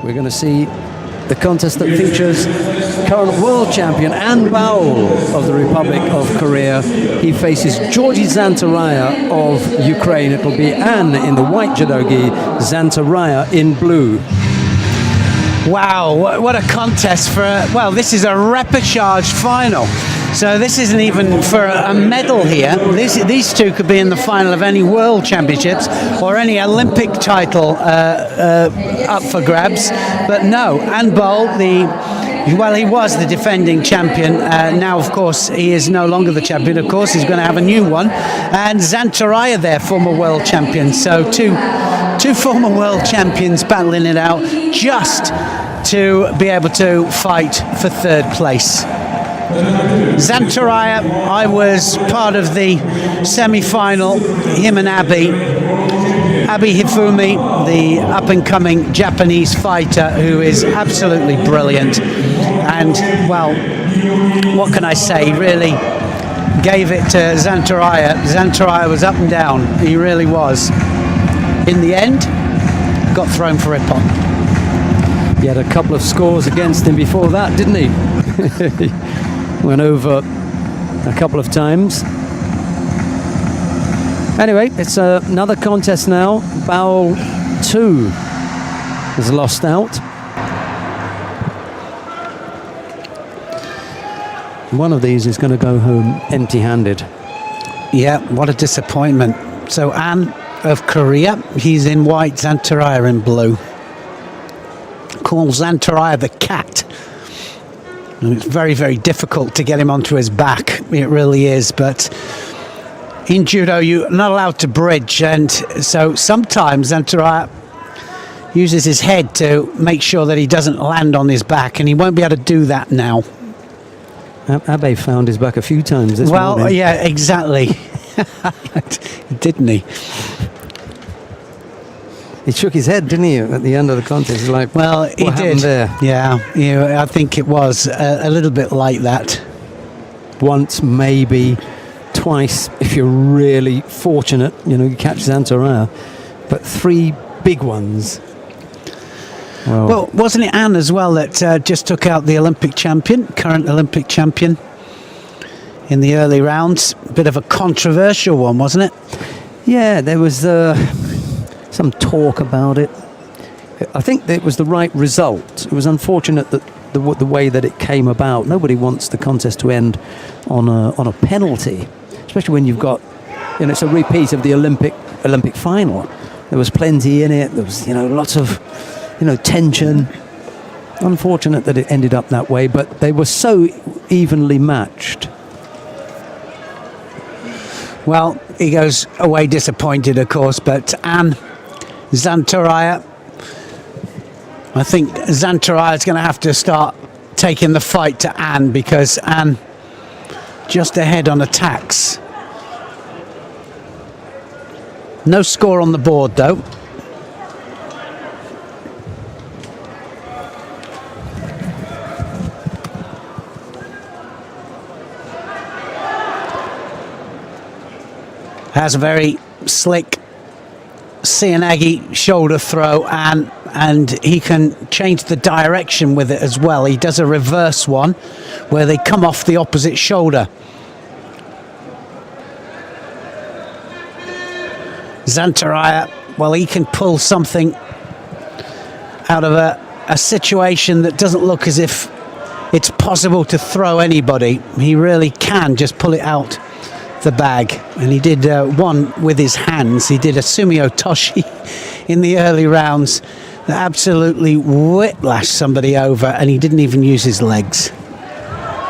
we're going to see the contest that features current world champion An Baul of the Republic of Korea. He faces Georgii ZANTARAIA of Ukraine. It'll be An in the white judogi, ZANTARAIA in blue. Wow, what a contest for well, this is a repechage final. So this isn't even for a medal here. These two could be in the final of any world championships or any Olympic title up for grabs. But no, An Baul, he was the defending champion. Now, of course, he is no longer the champion. Of course, he's going to have a new one. And ZANTARAIA, their former world champion. So two former world champions battling it out just to be able to fight for third place. ZANTARAIA, I was part of the semi-final, him and Abi Hifumi, the up-and-coming Japanese fighter who is absolutely brilliant. And, well, what can I say, really gave it to ZANTARAIA. ZANTARAIA was up and down, he really was. In the end, got thrown for Ippon. He had a couple of scores against him before that, didn't he? Went over a couple of times. Anyway, it's another contest now. Baul 2 has lost out. One of these is going to go home empty-handed. Yeah, what a disappointment. So An of Korea, he's in white, ZANTARAIA in blue. Call ZANTARAIA the cat. And it's very, very difficult to get him onto his back. It really is. But in judo, you're not allowed to bridge. And so sometimes ZANTARAIA uses his head to make sure that he doesn't land on his back. And he won't be able to do that now. Abe found his back a few times this morning. Well, yeah, exactly. Didn't he? He shook his head, didn't he, at the end of the contest? He's like, well, he did. There? Yeah, I think it was a little bit like that. Once, maybe twice, if you're really fortunate, you catch ZANTARAIA. But 3 big ones. Well, wasn't it An as well that just took out the Olympic champion, current Olympic champion, in the early rounds? Bit of a controversial one, wasn't it? Yeah, there was some talk about it. I think it was the right result. It was unfortunate that the way that it came about. Nobody wants the contest to end on a penalty, especially when you've got, it's a repeat of the Olympic final. There was plenty in it. There was, lots of, tension. Unfortunate that it ended up that way, but they were so evenly matched. Well, he goes away disappointed, of course, but An ZANTARAIA, I think ZANTARAIA is going to have to start taking the fight to An, because An just ahead on attacks. No score on the board, though. Has a very slick Seanagi shoulder throw, and he can change the direction with it as well. He does a reverse one where they come off the opposite shoulder. ZANTARAIA, well, he can pull something out of a situation that doesn't look as if it's possible to throw anybody. He really can just pull it out the bag, and he did one with his hands. He did a sumio toshi in the early rounds that absolutely whiplashed somebody over, and he didn't even use his legs.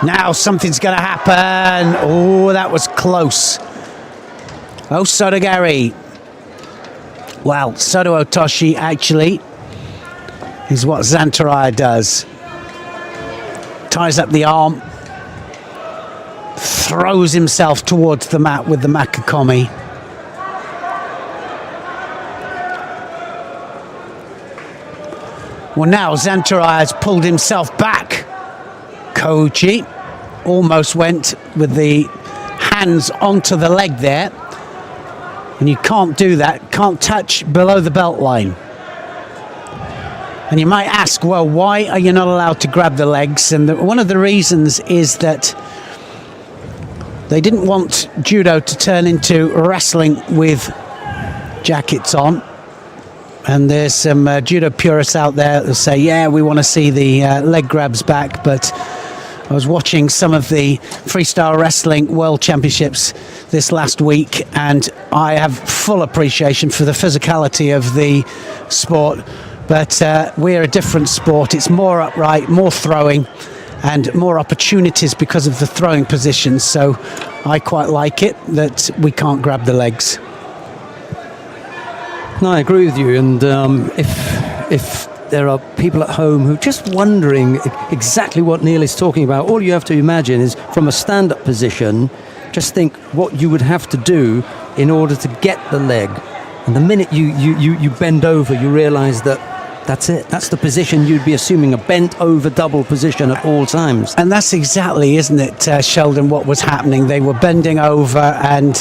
Now something's going to happen. Oh, that was close. Oh, Sotogari. Well, Soto Otoshi actually is what ZANTARAIA does. Ties up the arm, throws himself towards the mat with the Makakomi. Well, now ZANTARAIA has pulled himself back. Koji almost went with the hands onto the leg there. And you can't do that, can't touch below the belt line. And you might ask, well, why are you not allowed to grab the legs? And one of the reasons is that they didn't want judo to turn into wrestling with jackets on. And there's some judo purists out there that say, yeah, we want to see the leg grabs back. But I was watching some of the freestyle wrestling world championships this last week, and I have full appreciation for the physicality of the sport. But we're a different sport. It's more upright, more throwing, and more opportunities because of the throwing positions. So I quite like it that we can't grab the legs. No, I agree with you. And if there are people at home who are just wondering exactly what Neil is talking about, all you have to imagine is from a stand-up position, just think what you would have to do in order to get the leg. And the minute you bend over, you realise that that's it. That's the position you'd be assuming, a bent over double position at all times. And that's exactly, isn't it, Sheldon, what was happening? They were bending over, and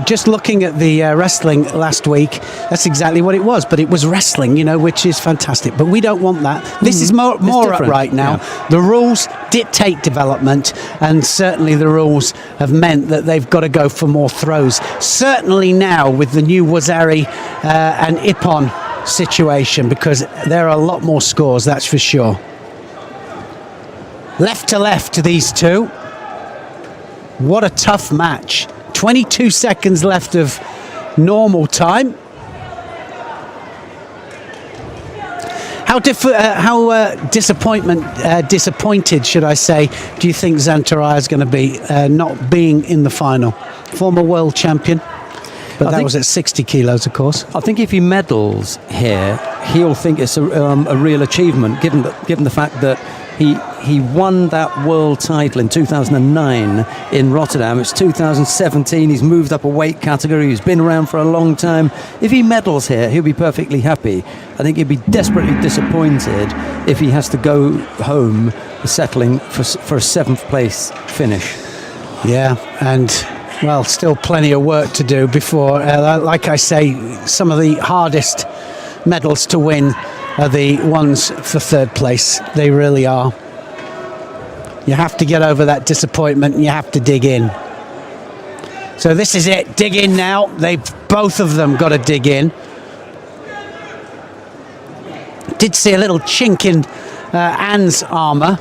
just looking at the wrestling last week, that's exactly what it was. But it was wrestling, you know, which is fantastic. But we don't want that. This is more upright now. Yeah. The rules dictate development, and certainly the rules have meant that they've got to go for more throws. Certainly now with the new Wazari and Ippon situation, because there are a lot more scores, that's for sure. Left to left, these two. What a tough match. 22 seconds left of normal time. How disappointed, should I say, do you think ZANTARAIA is going to be not being in the final? Former world champion. But that was at 60 kilos, of course. I think if he medals here, he'll think it's a real achievement, given the fact that he won that world title in 2009 in Rotterdam. It's 2017. He's moved up a weight category. He's been around for a long time. If he medals here, he'll be perfectly happy. I think he'd be desperately disappointed if he has to go home settling for a 7th place finish. Yeah, and well, still plenty of work to do before, like I say, some of the hardest medals to win are the ones for 3rd place. They really are. You have to get over that disappointment, and you have to dig in. So this is it. Dig in now. Both of them got to dig in. Did see a little chink in Anne's armour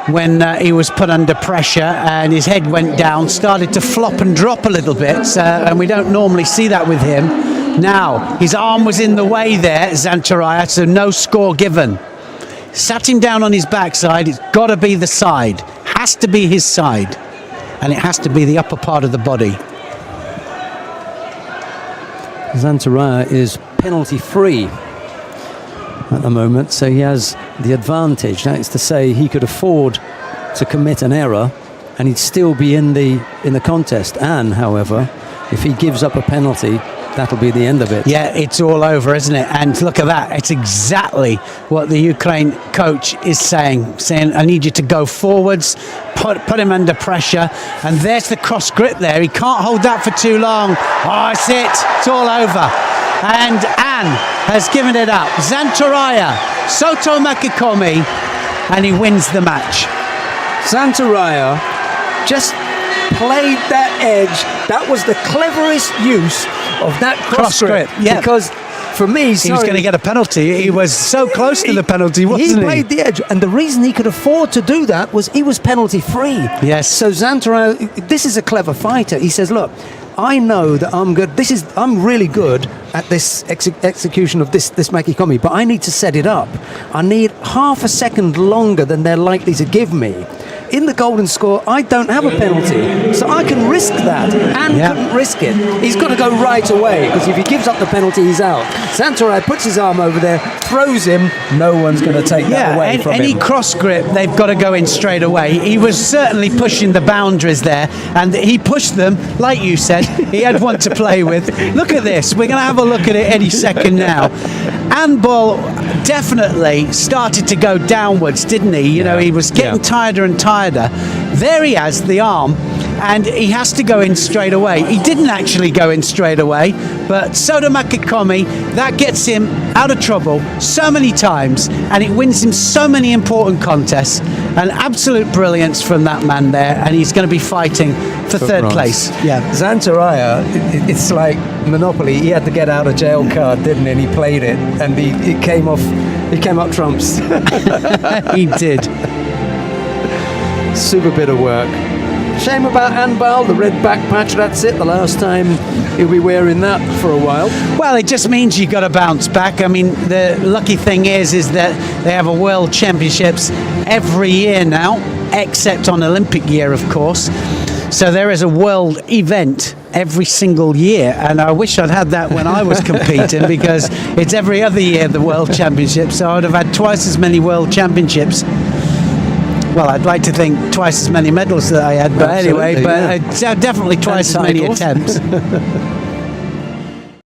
when he was put under pressure, and his head went down, started to flop and drop a little bit, and we don't normally see that with him. Now, his arm was in the way there, ZANTARAIA, so no score given. Sat him down on his backside. It's got to be the side. Has to be his side. And it has to be the upper part of the body. ZANTARAIA is penalty-free at the moment, so he has the advantage. That is to say, he could afford to commit an error and he'd still be in the contest. And however, if he gives up a penalty, that'll be the end of it. Yeah, it's all over, isn't it? And look at that. It's exactly what the Ukraine coach is saying, I need you to go forwards, put him under pressure. And there's the cross grip there. He can't hold that for too long. Oh, it's it. It's all over. And Anne has given it up. ZANTARAIA, Soto Makikomi, and he wins the match. ZANTARAIA just played that edge. That was the cleverest use of that cross grip. Yeah. Because for me, he was going to get a penalty. He was so close to the penalty, wasn't he? He played the edge, and the reason he could afford to do that was he was penalty free. Yes. So ZANTARAIA, this is a clever fighter. He says, look, I know that I'm good. I'm really good at this execution of this Makikomi, but I need to set it up. I need half a second longer than they're likely to give me. In the golden score, I don't have a penalty, so I can risk that. And couldn't risk it. He's got to go right away, because if he gives up the penalty, he's out. ZANTARAIA puts his arm over there, throws him. No one's going to take that away from him. Any cross grip, they've got to go in straight away. He was certainly pushing the boundaries there, and he pushed them, like you said. He had one to play with. Look at this. We're going to have a look at it any second now. And Baul definitely started to go downwards, didn't he? You know, he was getting tireder and tireder. There he has the arm. and he has to go in straight away. He didn't actually go in straight away, but Soda Makikomi, that gets him out of trouble so many times, and it wins him so many important contests. An absolute brilliance from that man there, and he's going to be fighting for third bronze. place. Yeah. Zantaraya, it's like Monopoly. He had the get out of jail card, didn't he? And he played it, and he came up trumps. He did. Super bit of work. Shame about Baul, the red back patch. That's it. The last time he'll be wearing that for a while. Well, it just means you got to bounce back. I mean, the lucky thing is that they have a World Championships every year now, except on Olympic year, of course. So there is a world event every single year, and I wish I'd had that when I was competing, because it's every other year the World Championships. So I would have had twice as many World Championships. Well, I'd like to think twice as many medals that I had, but Absolutely, anyway, but definitely twice as many attempts.